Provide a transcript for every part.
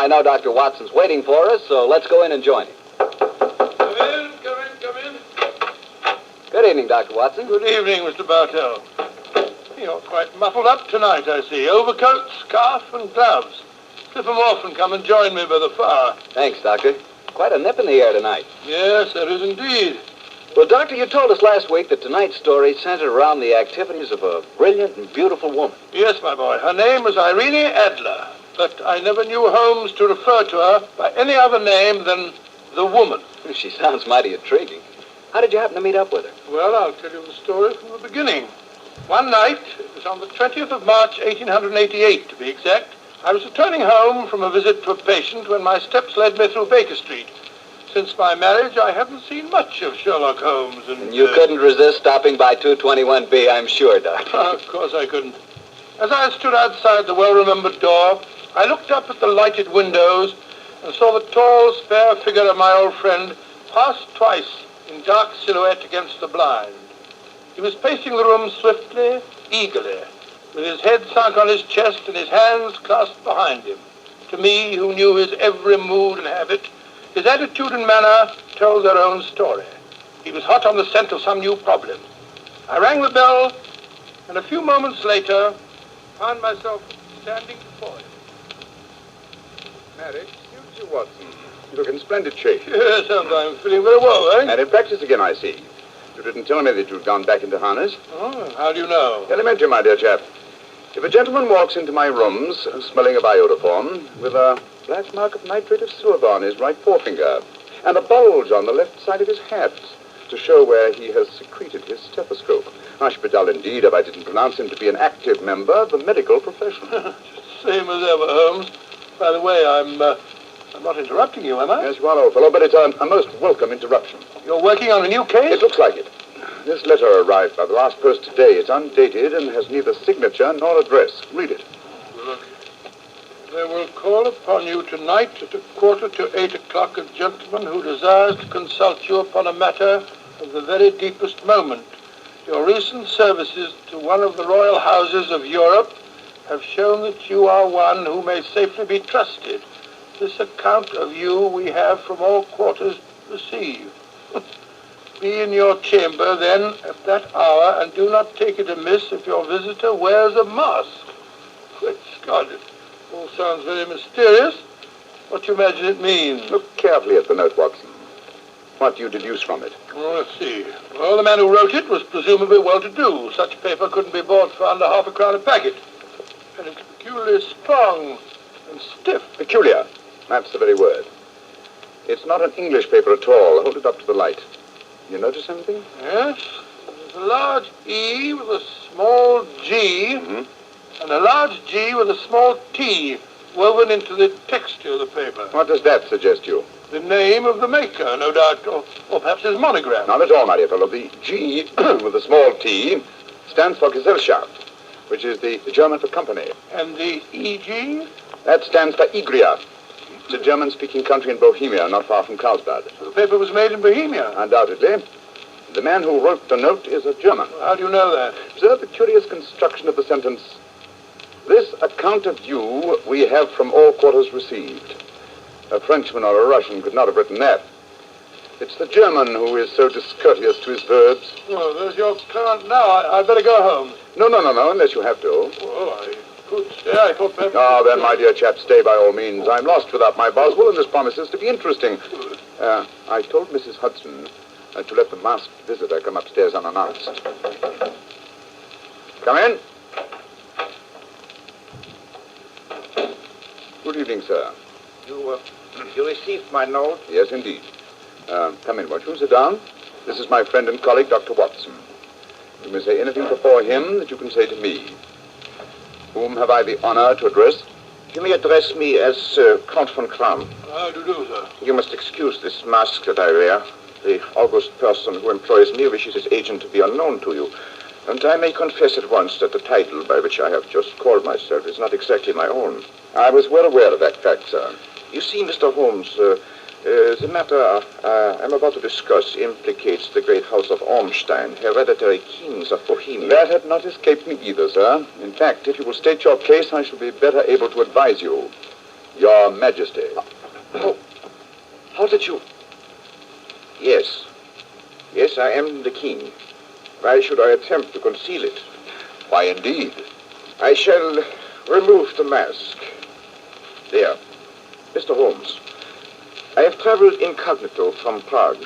I know Dr. Watson's waiting for us, so let's go in and join him. Come in. Good evening, Dr. Watson. Good evening, Mr. Bartell. You're quite muffled up tonight, I see. Overcoat, scarf, and gloves. Slip 'em off and come and join me by the fire. Thanks, Doctor. Quite a nip in the air tonight. Yes, there is indeed. Well, Doctor, you told us last week that tonight's story centered around the activities of a brilliant and beautiful woman. Yes, my boy. Her name was Irene Adler, but I never knew Holmes to refer to her by any other name than the woman. She sounds mighty intriguing. How did you happen to meet up with her? Well, I'll tell you the story from the beginning. One night, it was on the 20th of March, 1888, to be exact, I was returning home from a visit to a patient when my steps led me through Baker Street. Since my marriage, I haven't seen much of Sherlock Holmes. And you couldn't resist stopping by 221B, I'm sure, Doctor. Of course I couldn't. As I stood outside the well-remembered door, I looked up at the lighted windows and saw the tall, spare figure of my old friend pass twice in dark silhouette against the blind. He was pacing the room swiftly, eagerly, with his head sunk on his chest and his hands clasped behind him. To me, who knew his every mood and habit, his attitude and manner told their own story. He was hot on the scent of some new problem. I rang the bell, and a few moments later, found myself standing before him. Marriage suits you, Watson. You look in splendid shape. Yes, I'm feeling very well, eh? And in practice again, I see. You didn't tell me that you'd gone back into harness. Oh, how do you know? Elementary, my dear chap. If a gentleman walks into my rooms smelling of iodoform with a black mark of nitrate of silver on his right forefinger and a bulge on the left side of his hat to show where he has secreted his stethoscope, I should be dull indeed if I didn't pronounce him to be an active member of the medical profession. Same as ever, Holmes. By the way, I'm not interrupting you, am I? Yes, you are, old fellow, but it's a most welcome interruption. You're working on a new case? It looks like it. This letter arrived by the last post today. It's undated and has neither signature nor address. Read it. Look. They will call upon you tonight at 7:45 a gentleman who desires to consult you upon a matter of the very deepest moment. Your recent services to one of the royal houses of Europe have shown that you are one who may safely be trusted. This account of you we have from all quarters received. Be in your chamber, then, at that hour, and do not take it amiss if your visitor wears a mask. Great Scott, it all sounds very mysterious. What do you imagine it means? Look carefully at the note, Watson. What do you deduce from it? Well, let's see. Well, the man who wrote it was presumably well-to-do. Such paper couldn't be bought for under half a crown a packet. And it's peculiarly strong and stiff. Peculiar. That's the very word. It's not an English paper at all. Hold it up to the light. You notice anything? Yes. There's a large E with a small G, and a large G with a small T woven into the texture of the paper. What does that suggest you? The name of the maker, no doubt, or perhaps his monogram. Not at all, my dear fellow. The G with a small T stands for Gesellschaft, which is the German for company. And the EG? That stands for Igria. It's a German-speaking country in Bohemia, not far from Carlsbad. So the paper was made in Bohemia? Undoubtedly. The man who wrote the note is a German. How do you know that? Observe the curious construction of the sentence. This account of you we have from all quarters received. A Frenchman or a Russian could not have written that. It's the German who is so discourteous to his verbs. Oh, there's your client now. I'd better go home. No, unless you have to. Oh, I could stay. I thought perhaps... Oh, then, my dear chap, stay by all means. I'm lost without my Boswell, and this promises to be interesting. I told Mrs. Hudson to let the masked visitor come upstairs unannounced. Come in. Good evening, sir. You received my note? Yes, indeed. Come in, won't you? Sit down. This is my friend and colleague, Dr. Watson. You may say anything before him that you can say to me. Whom have I the honor to address? You may address me as Count von Kram. How do you do, sir? You must excuse this mask that I wear. The august person who employs me wishes his agent to be unknown to you. And I may confess at once that the title by which I have just called myself is not exactly my own. I was well aware of that fact, sir. You see, Mr. Holmes, the matter I'm about to discuss implicates the great house of Ormstein, hereditary kings of Bohemia. That had not escaped me either, sir. In fact, if you will state your case, I shall be better able to advise you. Your Majesty. How did you... Yes. Yes, I am the king. Why should I attempt to conceal it? Why, indeed. I shall remove the mask. There. Mr. Holmes, I have traveled incognito from Prague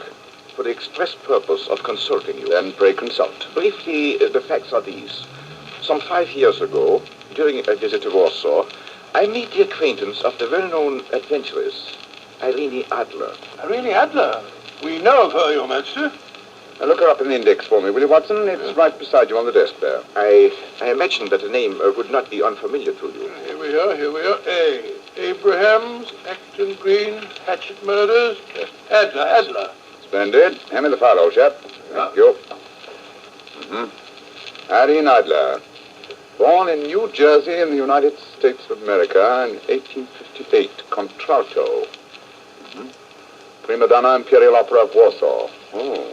for the express purpose of consulting you. Then pray consult. Briefly, the facts are these. Some 5 years ago, during a visit to Warsaw, I made the acquaintance of the well-known adventuress, Irene Adler. Irene Adler? We know of her, Your Majesty. Now look her up in the index for me, will you, Watson? It's right beside you on the desk there. I imagined that the name would not be unfamiliar to you. Here we are. Abrahams, Acton Green, Hatchet Murders. Adler. Splendid. Hand me the file, old chap. Thank you. Irene Adler. Born in New Jersey in the United States of America in 1858. Contralto. Prima donna Imperial Opera of Warsaw. Oh.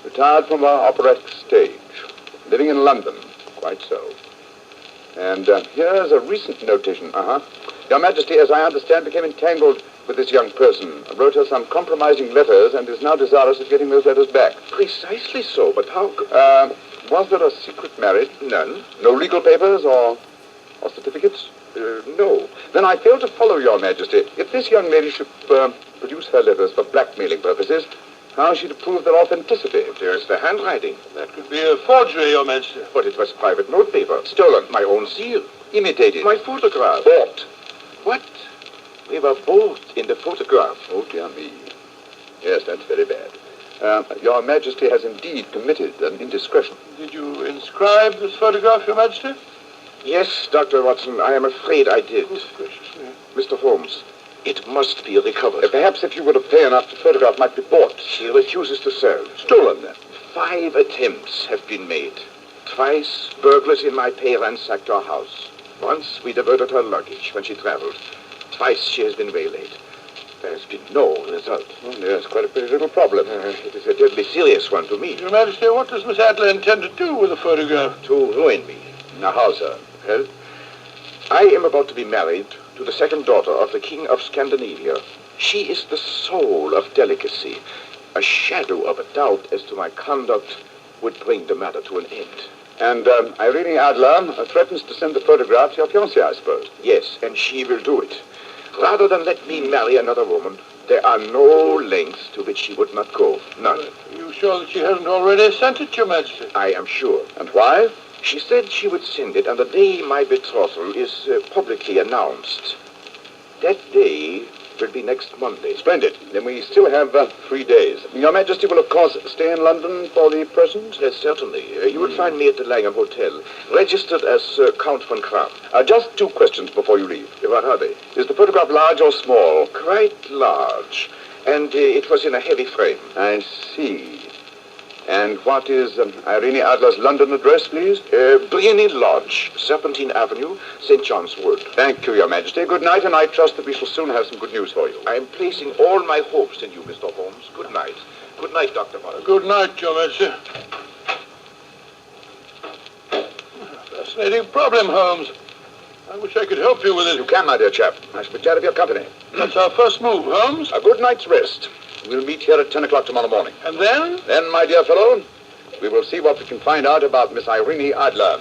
Retired from our operatic stage. Living in London. Quite so. And here's a recent notation. Your Majesty, as I understand, became entangled with this young person, wrote her some compromising letters, and is now desirous of getting those letters back. Precisely so, but how... Was there a secret marriage? None. No legal papers or certificates? No. Then I fail to follow, Your Majesty. If this young lady should produce her letters for blackmailing purposes, how is she to prove their authenticity? There's the handwriting. That could be a forgery, Your Majesty. But it was private notepaper. Stolen. My own seal. Imitated. My photograph. Bought. What? We were both in the photograph. Oh, dear me. Yes, that's very bad. Your Majesty has indeed committed an indiscretion. Did you inscribe this photograph, Your Majesty? Yes, Dr. Watson, I am afraid I did. Goodness gracious me. Mr. Holmes, it must be recovered. Perhaps if you were to pay enough, the photograph might be bought. She refuses to sell. Stolen, then. 5 attempts have been made. Twice, burglars in my pay ransacked our house. Once, we diverted her luggage when she traveled. Twice, she has been waylaid. There has been no result. Oh, yes, quite a pretty little problem. It is a deadly serious one to me. Your Majesty, what does Miss Adler intend to do with the photograph? To ruin me. Now, how, sir? Well, I am about to be married to the second daughter of the King of Scandinavia. She is the soul of delicacy. A shadow of a doubt as to my conduct would bring the matter to an end. And Irene Adler threatens to send the photograph to your fiancée, I suppose. Yes, and she will do it. Rather than let me marry another woman, there are no lengths to which she would not go. None. Are you sure that she hasn't already sent it, Your Majesty? I am sure. And why? She said she would send it on the day my betrothal is publicly announced. That day will be next Monday. Splendid. Then we still have 3 days. Your Majesty will, of course, stay in London for the present? Yes, certainly. You will find me at the Langham Hotel, registered as Count von Kram. Just 2 questions before you leave. What are they? Is the photograph large or small? Quite large. And it was in a heavy frame. I see. And what is Irene Adler's London address, please? Briony Lodge, Serpentine Avenue, St. John's Wood. Thank you, Your Majesty. Good night, and I trust that we shall soon have some good news for you. I am placing all my hopes in you, Mr. Holmes. Good night. Good night, Dr. Watson. Good night, Your Majesty. Fascinating problem, Holmes. I wish I could help you with it. You can, my dear chap. I shall be glad of your company. That's our first move, Holmes. A good night's rest. We'll meet here at 10 o'clock tomorrow morning. And then? Then, my dear fellow, we will see what we can find out about Miss Irene Adler,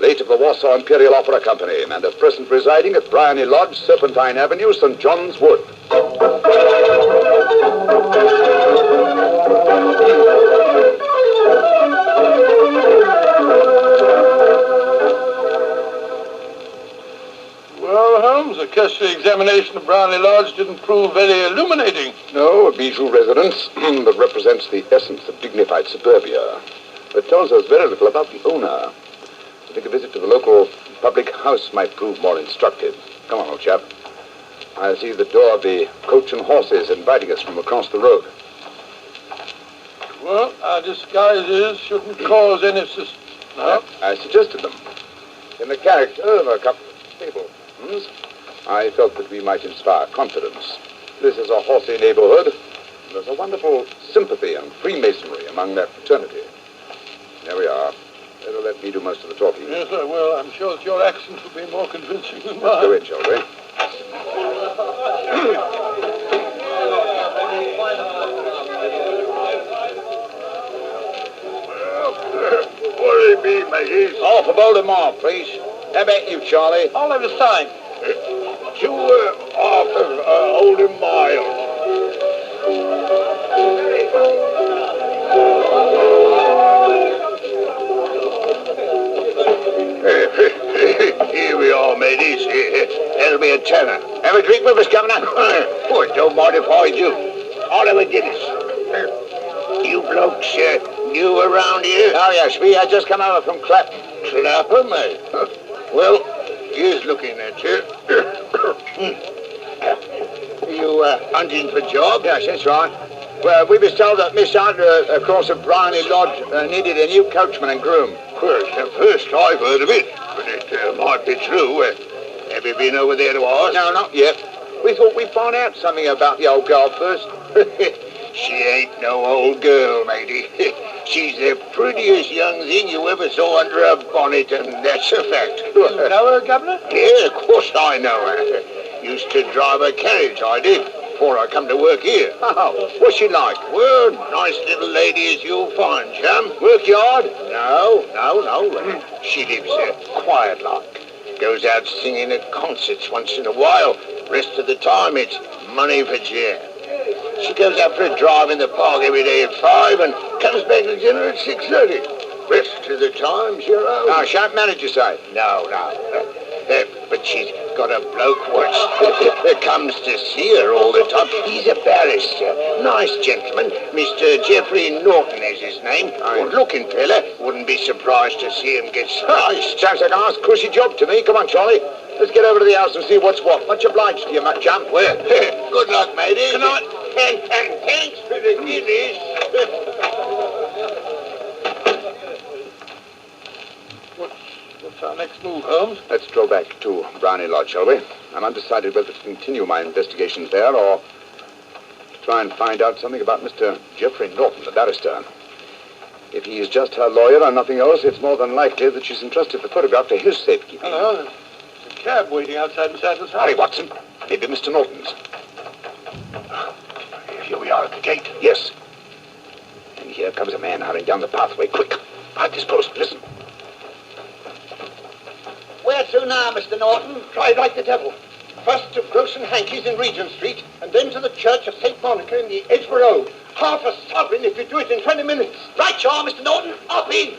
late of the Warsaw Imperial Opera Company, and at present residing at Briony Lodge, Serpentine Avenue, St. John's Wood. Well, Holmes, I guess the examination of Brownlee Lodge didn't prove very illuminating. No, a bijou residence that represents the essence of dignified suburbia, but tells us very little about the owner. I think a visit to the local public house might prove more instructive. Come on, old chap. I see the door of the Coach and Horses inviting us from across the road. Well, our disguises shouldn't cause any no? I suggested them. In the character of a couple of stables, I felt that we might inspire confidence. This is a horsey neighborhood. There's a wonderful sympathy and freemasonry among that fraternity. There we are. Better let me do most of the talking. Yes, I will. I'm sure that your accent will be more convincing than Let's go mine. in, shall we? Watson. What'll it be, mateys? Oh, for Baltimore, please. How about you, Charlie? All of the time. 2 half of Oldham Miles. Here we are, mateys. That'll be a tenner. Have a drink with us, Governor? Oh, don't mind if I do. I'll have a Guinness. You blokes new around here? Oh, yes, we had just come over from Clapham. Clapham, eh? Well, here's looking at you. Are you hunting for jobs? Yes, that's right. Well, we was told that Miss Adler across at Bryony Lodge needed a new coachman and groom. Well, it's the first I've heard of it, but it might be true. Have you been over there to ask? No, not yet. We thought we'd find out something about the old girl first. She ain't no old girl, matey. She's the prettiest young thing you ever saw under a bonnet, and that's a fact. You know her, Governor? Yeah, of course I know her. Used to drive a carriage, I did, before I come to work here. Oh, what's she like? Well, nice little lady as you'll find, chum. Work yard? No. She lives quiet like. Goes out singing at concerts once in a while. Rest of the time, it's money for jam. She goes out for a drive in the park every day at 5 and comes back to dinner at 6:30. Rest of the time, your own. No, shan't manage, you say? No. But she's got a bloke that comes to see her all the time. He's a barrister. Nice gentleman. Mr. Geoffrey Norton is his name. Good-looking fella. Wouldn't be surprised to see him get sliced. Sounds like a nice cushy job to me. Come on, Charlie. Let's get over to the house and see what's what. Much obliged to you, chum. Well, good luck, matey. Good night. And thanks for the Guinness. What's our next move, Holmes? Let's draw back to Brownie Lodge, shall we? I'm undecided whether to continue my investigations there or to try and find out something about Mr. Geoffrey Norton, the barrister. If he is just her lawyer and nothing else, it's more than likely that she's entrusted the photograph to his safekeeping. Hello. There's a cab waiting outside Miss Adler's house. Hurry, Watson. Maybe Mr. Norton's. Here we are at the gate. Yes. And here comes a man hurrying down the pathway. Quick. Behind this post. Listen. Where to now, Mr. Norton? Try like the devil. First to Gross and Hankey's in Regent Street, and then to the Church of St. Monica in the Edgware Road. Half a sovereign if you do it in 20 minutes. Right, you are, Mr. Norton. Up in.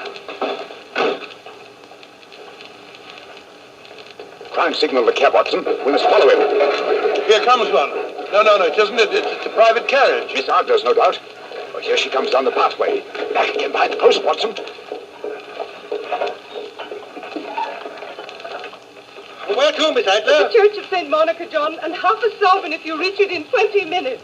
Try and signal the cab, Watson. We must follow him. Here comes one. No, it isn't. It's a private carriage. Miss Adler's, no doubt. Well, here she comes down the pathway. Back again behind the post, Watson. Where to, Miss Adler? The Church of St. Monica, John, and half a sovereign if you reach it in 20 minutes.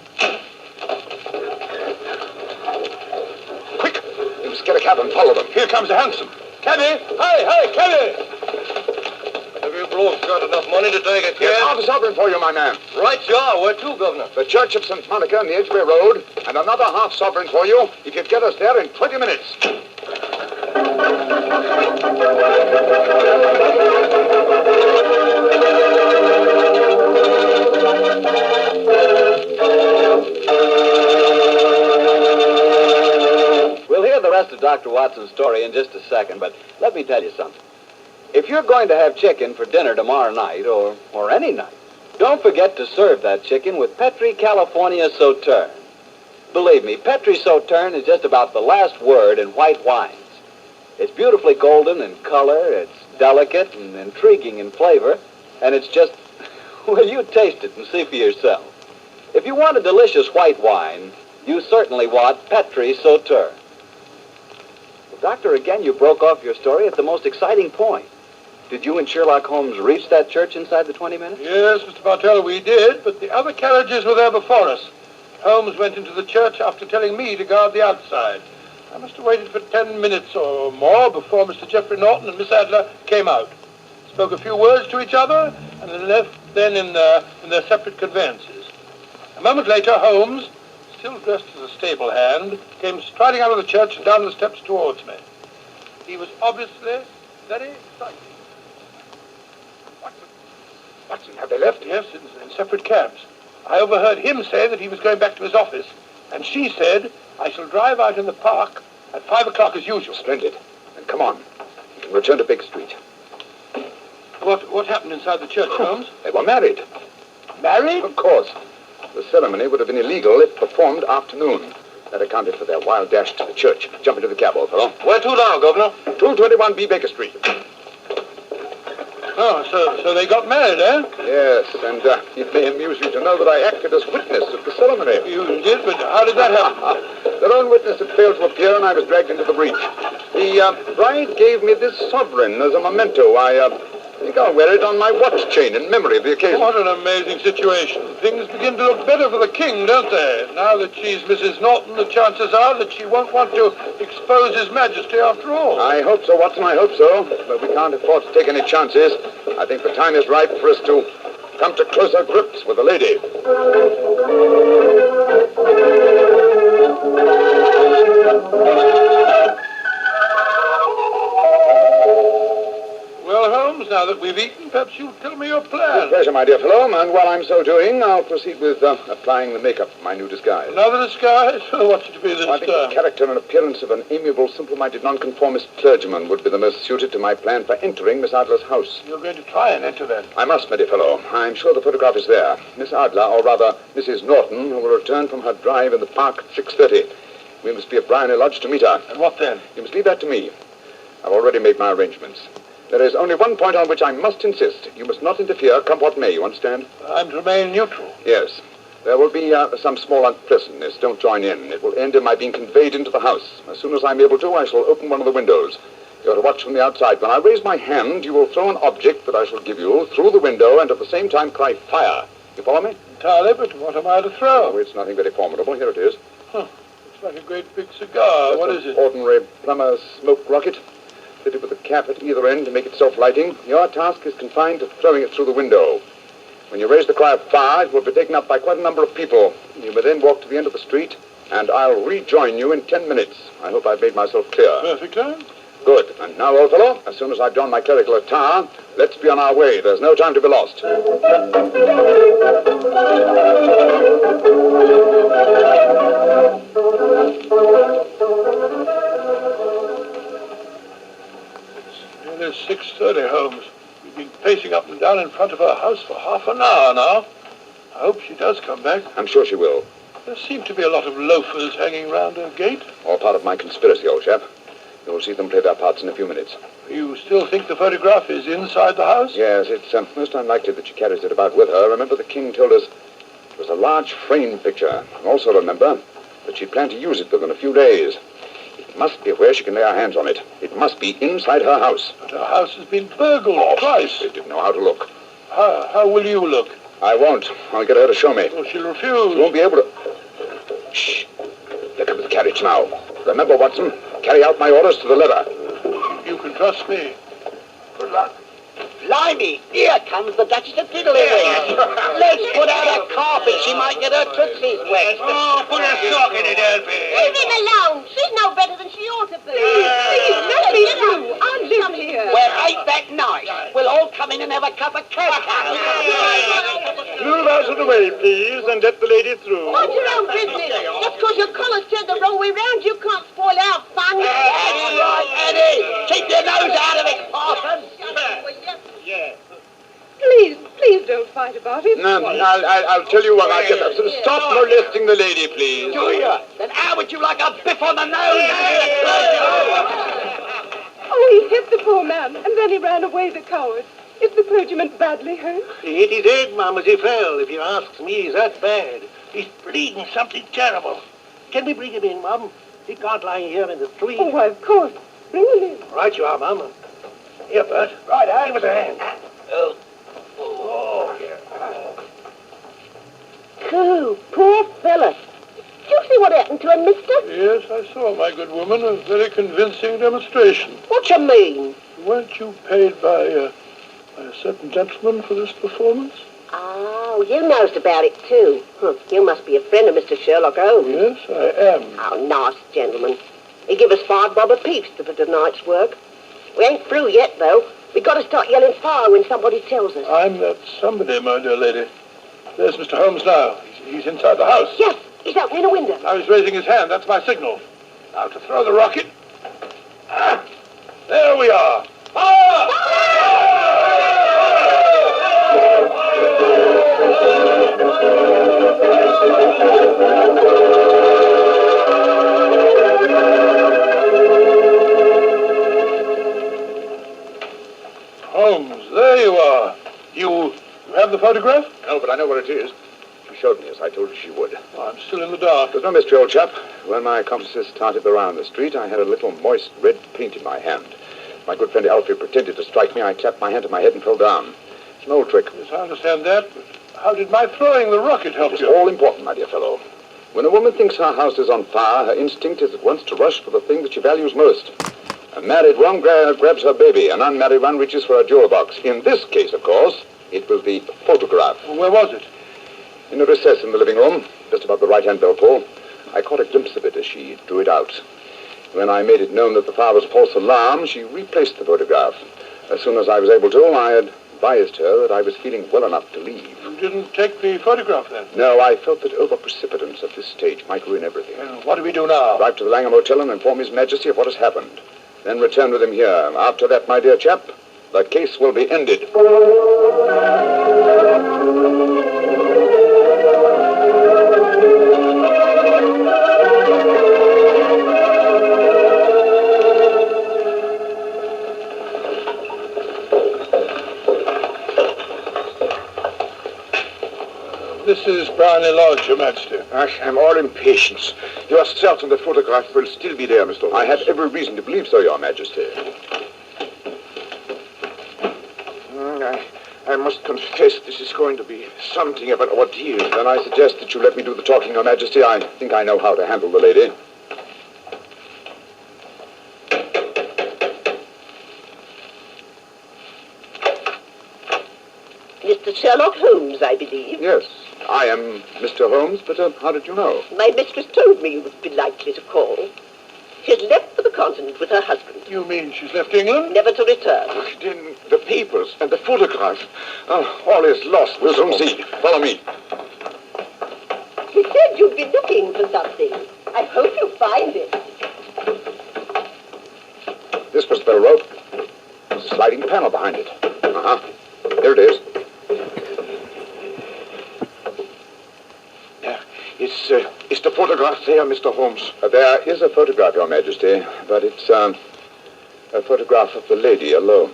Quick! We must get a cab and follow them. Here comes a hansom. Cabby! Hi, cabby! Have you blokes got enough money to take a cab? Here's half a sovereign for you, my man. Right, you are. Where to, Governor? The Church of St. Monica on the Edgware Road, and another half sovereign for you if you get us there in 20 minutes. We'll hear the rest of Dr. Watson's story in just a second, but let me tell you something. If you're going to have chicken for dinner tomorrow night, or any night, don't forget to serve that chicken with Petri California Sauterne. Believe me, Petri Sauterne is just about the last word in white wines. It's beautifully golden in color, it's delicate and intriguing in flavor, and it's just, well, you taste it and see for yourself. If you want a delicious white wine, you certainly want Petri Sauterne. Well, Doctor, again, you broke off your story at the most exciting point. Did you and Sherlock Holmes reach that church inside the 20 minutes? Yes, Mr. Bartell, we did, but the other carriages were there before us. Holmes went into the church after telling me to guard the outside. I must have waited for 10 minutes or more before Mr. Geoffrey Norton and Miss Adler came out. Spoke a few words to each other, and then left in their separate conveyances. A moment later, Holmes, still dressed as a stable hand, came striding out of the church and down the steps towards me. He was obviously very excited. Watson, have they left? Yes, in separate cabs. I overheard him say that he was going back to his office, and she said, I shall drive out in the park at 5 o'clock as usual. Splendid. Then come on. We can return to Big Street. What happened inside the church, Holmes? They were married. Married? Of course. The ceremony would have been illegal if performed afternoon. That accounted for their wild dash to the church. Jump into the cab, old fellow. Where to now, Governor? 221B Baker Street. Oh, so they got married, eh? Yes, and it may amuse you to know that I acted as witness at the ceremony. You did, but how did that happen? Their own witness had failed to appear, and I was dragged into the breach. The bride gave me this sovereign as a memento. I think I'll wear it on my watch chain in memory of the occasion. What an amazing situation. Things begin to look better for the king, don't they? Now that she's Mrs. Norton, the chances are that she won't want to expose His Majesty after all. I hope so, Watson, I hope so. But we can't afford to take any chances. I think the time is ripe for us to come to closer grips with the lady. Well, Holmes, now that we've eaten, perhaps you'll tell me your plan. With pleasure, my dear fellow. And while I'm so doing, I'll proceed with applying the makeup of my new disguise. Another disguise? What's it to be this I think time? the character and appearance of an amiable, simple-minded, nonconformist clergyman would be the most suited to my plan for entering Miss Adler's house. You're going to try and enter then? I must, my dear fellow. I'm sure the photograph is there. Miss Adler, or rather, Mrs. Norton, will return from her drive in the park at 6:30. We must be at Bryony Lodge to meet her. And what then? You must leave that to me. I've already made my arrangements. There is only one point on which I must insist. You must not interfere, come what may, you understand? I'm to remain neutral. Yes. There will be some small unpleasantness. Don't join in. It will end in my being conveyed into the house. As soon as I'm able to, I shall open one of the windows. You're to watch from the outside. When I raise my hand, you will throw an object that I shall give you through the window and at the same time cry, fire. You follow me? Entirely, but what am I to throw? Oh, it's nothing very formidable. Here it is. It's like a great big cigar. What is it? Ordinary plumber's smoke rocket, fitted with a cap at either end to make it self-lighting. Your task is confined to throwing it through the window. When you raise the cry of fire, it will be taken up by quite a number of people. You may then walk to the end of the street, and I'll rejoin you in 10 minutes. I hope I've made myself clear. Perfectly. Good. And now, old fellow, as soon as I've donned my clerical attire, let's be on our way. There's no time to be lost. It is 6:30, Holmes. We've been pacing up and down in front of her house for half an hour now. I hope she does come back. I'm sure she will. There seem to be a lot of loafers hanging round her gate. All part of my conspiracy, old chap. You'll see them play their parts in a few minutes. You still think the photograph is inside the house? Yes, it's most unlikely that she carries it about with her. Remember, the king told us it was a large frame picture. And also remember that she planned to use it within a few days. It must be where she can lay her hands on it. It must be inside her house. But her house has been burgled twice. They didn't know how to look. How will you look? I won't. I'll get her to show me. Well, she'll She refuse. won't be able to... Shh. There comes the carriage now. Remember, Watson, carry out my orders to the letter. You can trust me. Good luck. Blimey, here comes the Duchess of Tiddlywinks. Let's put out a carpet. She might get her tootsies wet. Oh, put a sock in it, Elfie. Leave him alone. She's no better than she ought to be. Please, let me through. I live here. Well, ain't that nice? We'll all come in and have a cup of cocoa. Move out of the way, please, and let the lady through. Mind your own business. Just because your collar's turned the wrong way round, you can't spoil our fun. That's right, Eddie. Keep your nose out of it, Parson. Please don't fight about it. No, I'll tell you what. I'll get her. Stop molesting the lady, please. Do you? Then how would you like a biff on the nose? Oh, he hit the poor man, and then he ran away, the coward. Is the clergyman badly hurt? He hit his head, Mum, as he fell. If you ask me, he's that bad. He's bleeding something terrible. Can we bring him in, Mum? He can't lie here in the street. Oh, why, of course. Bring him in. Right you are, Mum. Here, Bert. Right, give us a hand. Oh, here. Coo, poor fella. Did you see what happened to him, mister? Yes, I saw, my good woman. A very convincing demonstration. What you mean? Weren't you paid by a certain gentleman for this performance? Oh, you knows about it, too. You must be a friend of Mr. Sherlock Holmes. Yes, I am. Oh, nice gentleman. He give us 5 bob apiece for tonight's work. We ain't through yet, though. We've got to start yelling fire when somebody tells us. I'm that somebody, my dear lady. There's Mr. Holmes now. He's inside the house. Yes, he's opening a window. Now he's raising his hand. That's my signal. Now to throw the rocket. Ah, there we are. Fire! Holmes, there you are. You have the photograph? No, but I know where it is. She showed me as I told her she would. Oh, I'm still in the dark. There's no mystery, old chap. When my accomplices started around the street, I had a little moist red paint in my hand. My good friend Alfie pretended to strike me. I clapped my hand to my head and fell down. It's an old trick. Yes, I understand that, but how did my throwing the rocket help It's you? all important, my dear fellow. When a woman thinks her house is on fire, her instinct is at once to rush for the thing that she values most. A married one grabs her baby. An unmarried one reaches for a jewel box. In this case, of course, it was the photograph. Well, where was it? In a recess in the living room, just above the right-hand bell pull. I caught a glimpse of it as she drew it out. When I made it known that the fire was a false alarm, she replaced the photograph. As soon as I was able to, I advised her that I was feeling well enough to leave. You didn't take the photograph then? No, I felt that over-precipitance at this stage might ruin everything. Well, what do we do now? Drive to the Langham Hotel and inform His Majesty of what has happened. Then return with him here. After that, my dear chap, the case will be ended. This is Brownie Lodge, Your Majesty. I'm all impatience. You are certain the photograph will still be there, Mr. Holmes? I have every reason to believe so, Your Majesty. I must confess this is going to be something of an ordeal. Then I suggest that you let me do the talking, Your Majesty. I think I know how to handle the lady. Mr. Sherlock Holmes, I believe. Yes, I am Mr. Holmes, but how did you know? My mistress told me you would be likely to call. She's left for the continent with her husband. You mean she's left England? Never to return. Then the papers and the photograph. Oh, all is lost. We'll soon see. Follow me. She said you'd be looking for something. I hope you find it. This was the rope. There's a sliding panel behind it. Uh-huh. Here it is. Is the photograph there, Mr. Holmes? There is a photograph, Your Majesty, but it's a photograph of the lady alone.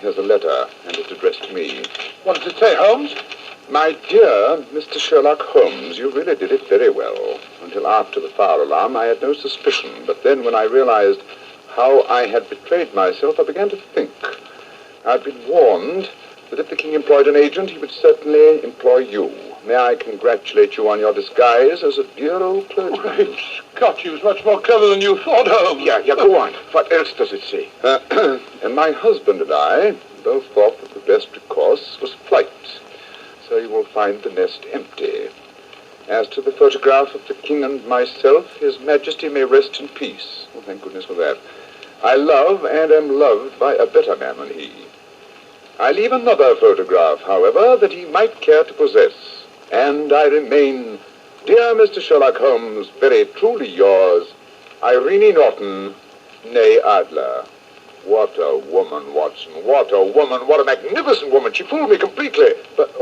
Here's a letter, and it's addressed to me. What does it say, Holmes? My dear Mr. Sherlock Holmes, you really did it very well. Until after the fire alarm, I had no suspicion. But then when I realized how I had betrayed myself, I began to think. I'd been warned that if the king employed an agent, he would certainly employ you. May I congratulate you on your disguise as a dear old clergyman? Great Scott, he was much more clever than you thought, Holmes. Yeah, go on. What else does it say? And my husband and I both thought that the best recourse was flight. So you will find the nest empty. As to the photograph of the king and myself, His Majesty may rest in peace. Oh, thank goodness for that. I love and am loved by a better man than he. I leave another photograph, however, that he might care to possess. And I remain, dear Mr. Sherlock Holmes, very truly yours, Irene Norton, née Adler. What a woman, Watson. What a woman. What a magnificent woman. She fooled me completely. But,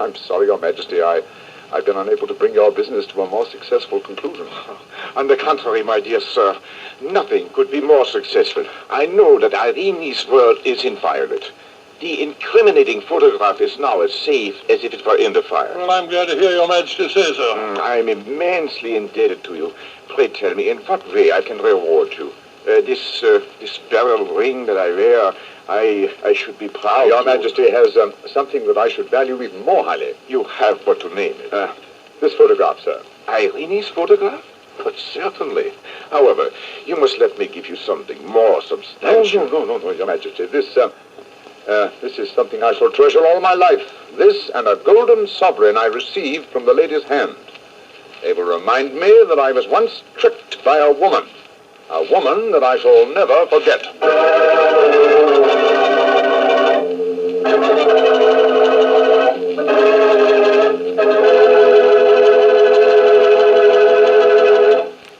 I'm sorry, Your Majesty. I've been unable to bring your business to a more successful conclusion. On the contrary, my dear sir, nothing could be more successful. I know that Irene's word is inviolate. The incriminating photograph is now as safe as if it were in the fire. Well, I'm glad to hear Your Majesty say so. I'm immensely indebted to you. Pray tell me in what way I can reward you. This beryl ring that I wear, I should be proud. Your Majesty has something that I should value even more highly. You have but to name it. This photograph, sir. Irene's photograph? But certainly. However, you must let me give you something more substantial. No, Your Majesty. This is something I shall treasure all my life. This and a golden sovereign I received from the lady's hand. They will remind me that I was once tricked by a woman. A woman that I shall never forget.